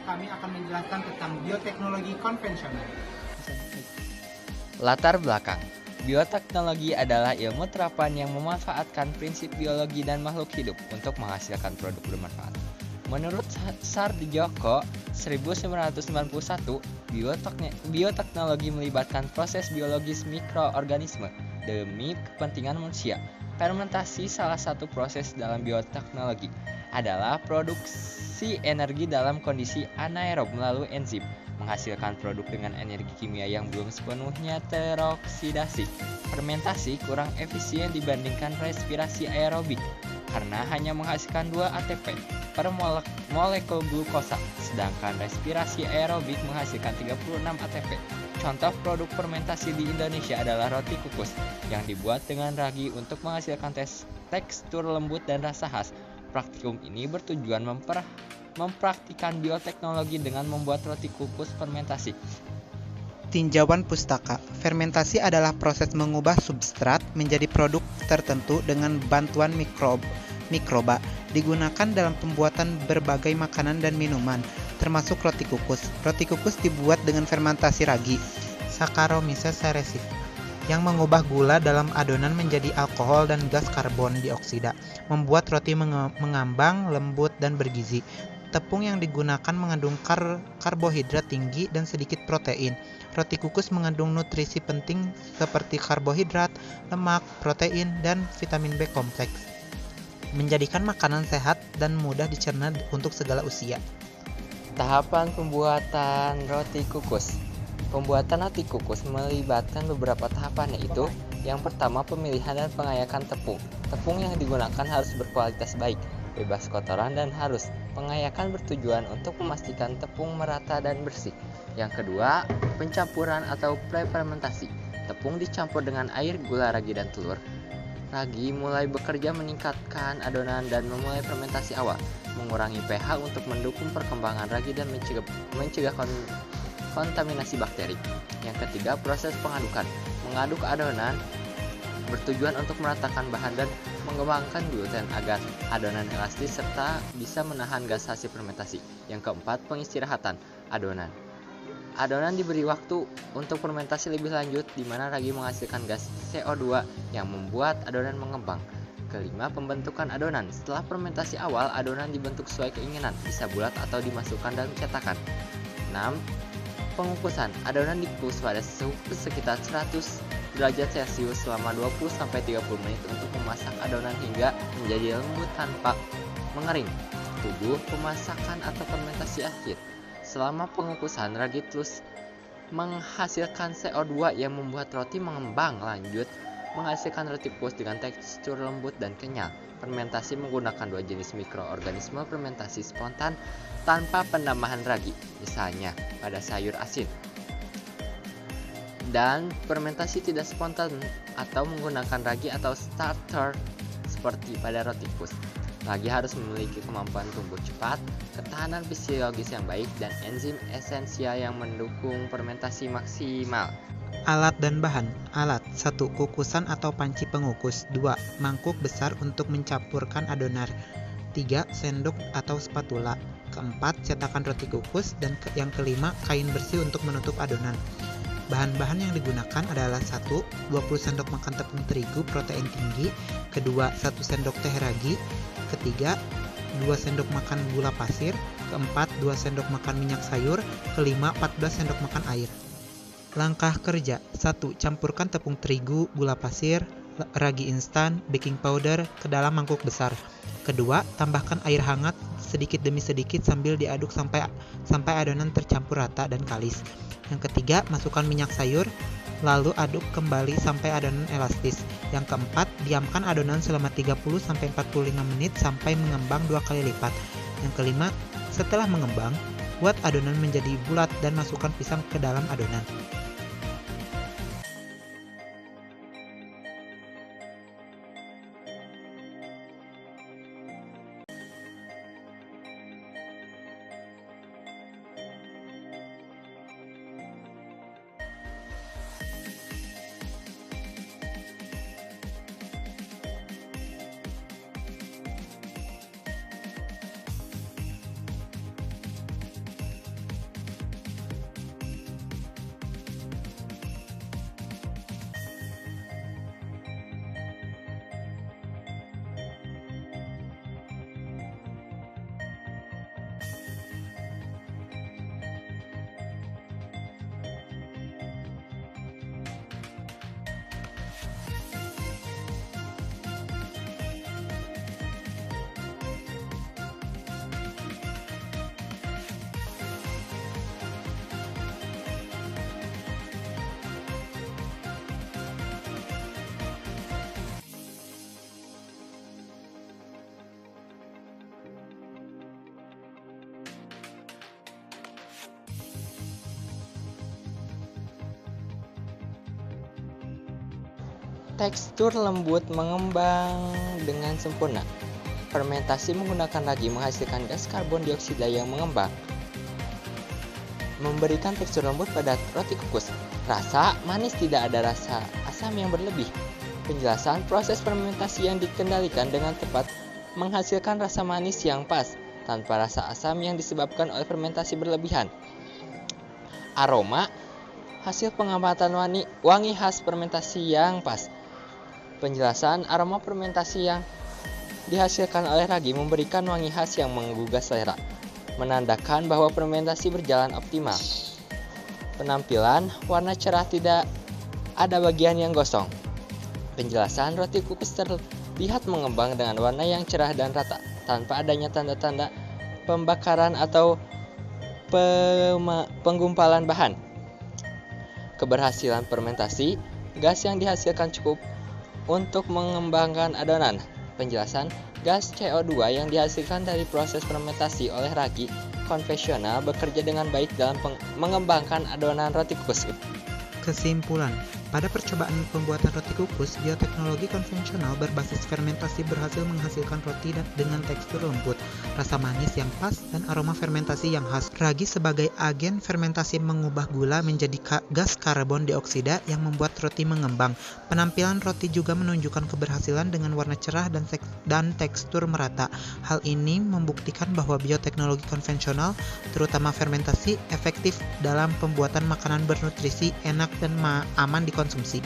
kami akan menjelaskan tentang bioteknologi konvensional. Latar belakang. Bioteknologi adalah ilmu terapan yang memanfaatkan prinsip biologi dan makhluk hidup untuk menghasilkan produk bermanfaat. Menurut Sardjoko 1991, bioteknologi melibatkan proses biologis mikroorganisme demi kepentingan manusia. Fermentasi, salah satu proses dalam bioteknologi, adalah produksi energi dalam kondisi anaerob melalui enzim, menghasilkan produk dengan energi kimia yang belum sepenuhnya teroksidasi. Fermentasi kurang efisien dibandingkan respirasi aerobik karena hanya menghasilkan 2 ATP per molekul glukosa, sedangkan respirasi aerobik menghasilkan 36 ATP. Contoh produk fermentasi di Indonesia adalah roti kukus yang dibuat dengan ragi untuk menghasilkan tekstur lembut dan rasa khas. Praktikum ini bertujuan mempraktikkan bioteknologi dengan membuat roti kukus fermentasi. Tinjauan pustaka. Fermentasi adalah proses mengubah substrat menjadi produk tertentu dengan bantuan mikroba. Digunakan dalam pembuatan berbagai makanan dan minuman, termasuk roti kukus. Roti kukus dibuat dengan fermentasi ragi, Saccharomyces cerevisiae, yang mengubah gula dalam adonan menjadi alkohol dan gas karbon dioksida, membuat roti mengambang, lembut, dan bergizi. Tepung yang digunakan mengandung karbohidrat tinggi dan sedikit protein. Roti kukus mengandung nutrisi penting seperti karbohidrat, lemak, protein, dan vitamin B kompleks, menjadikan makanan sehat dan mudah dicerna untuk segala usia. Tahapan pembuatan roti kukus. Pembuatan roti kukus melibatkan beberapa tahapan, yaitu yang pertama, pemilihan dan pengayakan tepung. Tepung yang digunakan harus berkualitas baik, bebas kotoran dan halus. Pengayakan bertujuan untuk memastikan tepung merata dan bersih. Yang kedua, pencampuran atau pre-fermentasi. Tepung dicampur dengan air, gula, ragi, dan telur. Ragi mulai bekerja meningkatkan adonan dan memulai fermentasi awal, mengurangi pH untuk mendukung perkembangan ragi dan mencegah kontaminasi bakteri. Yang ketiga, proses pengadukan. Mengaduk adonan bertujuan untuk meratakan bahan dan mengembangkan gluten agar adonan elastis serta bisa menahan gas hasil fermentasi. Yang keempat, pengistirahatan adonan. Adonan diberi waktu untuk fermentasi lebih lanjut, di mana ragi menghasilkan gas CO2 yang membuat adonan mengembang. Kelima, pembentukan adonan. Setelah fermentasi awal, adonan dibentuk sesuai keinginan, bisa bulat atau dimasukkan dalam cetakan. 6. Pengukusan. Adonan dikukus pada suhu sekitar 100 derajat Celcius selama 20-30 menit untuk memasak adonan hingga menjadi lembut tanpa mengering. 7. Pemasakan atau fermentasi akhir. Selama pengukusan, ragi terus menghasilkan CO2 yang membuat roti mengembang, lanjut menghasilkan roti kukus dengan tekstur lembut dan kenyal. Fermentasi menggunakan 2 jenis mikroorganisme, fermentasi spontan tanpa penambahan ragi, misalnya pada sayur asin, dan fermentasi tidak spontan atau menggunakan ragi atau starter seperti pada roti kukus. Ragi harus memiliki kemampuan tumbuh cepat, ketahanan fisiologis yang baik, dan enzim esensial yang mendukung fermentasi maksimal. Alat dan bahan. Alat 1. Kukusan atau panci pengukus. 2. Mangkuk besar untuk mencampurkan adonan. 3. Sendok atau spatula. Keempat, cetakan roti kukus. Dan yang kelima, kain bersih untuk menutup adonan. Bahan-bahan yang digunakan adalah 1. 20 sendok makan tepung terigu protein tinggi. Kedua, 1 sendok teh ragi. Ketiga, 2 sendok makan gula pasir. Keempat, 2 sendok makan minyak sayur. Kelima, 14 sendok makan air. Langkah kerja. 1. Campurkan tepung terigu, gula pasir, ragi instan, baking powder ke dalam mangkuk besar. Kedua, tambahkan air hangat sedikit demi sedikit sambil diaduk sampai adonan tercampur rata dan kalis. Yang ketiga, masukkan minyak sayur, lalu aduk kembali sampai adonan elastis. Yang keempat, diamkan adonan selama 30-45 menit sampai mengembang 2 kali lipat. Yang kelima, setelah mengembang, buat adonan menjadi bulat dan masukkan pisang ke dalam adonan. Tekstur lembut mengembang dengan sempurna. Fermentasi menggunakan ragi menghasilkan gas karbon dioksida yang mengembang, memberikan tekstur lembut pada roti kukus. Rasa manis, tidak ada rasa asam yang berlebih. Penjelasan proses fermentasi yang dikendalikan dengan tepat menghasilkan rasa manis yang pas, tanpa rasa asam yang disebabkan oleh fermentasi berlebihan. Aroma, hasil pengamatan wangi khas fermentasi yang pas. Penjelasan aroma fermentasi yang dihasilkan oleh ragi memberikan wangi khas yang menggugah selera, menandakan bahwa fermentasi berjalan optimal. Penampilan, warna cerah, tidak ada bagian yang gosong. Penjelasan roti kukus terlihat mengembang dengan warna yang cerah dan rata, tanpa adanya tanda-tanda pembakaran atau penggumpalan bahan. Keberhasilan fermentasi, gas yang dihasilkan cukup untuk mengembangkan adonan. Penjelasan, gas CO2 yang dihasilkan dari proses fermentasi oleh ragi konvensional bekerja dengan baik dalam mengembangkan adonan roti kukus. Kesimpulan, pada percobaan pembuatan roti kukus, bioteknologi konvensional berbasis fermentasi berhasil menghasilkan roti dengan tekstur lembut, rasa manis yang pas, dan aroma fermentasi yang khas. Ragi sebagai agen fermentasi mengubah gula menjadi gas karbon dioksida yang membuat roti mengembang. Penampilan roti juga menunjukkan keberhasilan dengan warna cerah dan tekstur merata. Hal ini membuktikan bahwa bioteknologi konvensional, terutama fermentasi, efektif dalam pembuatan makanan bernutrisi, enak, dan aman dikonsumsi.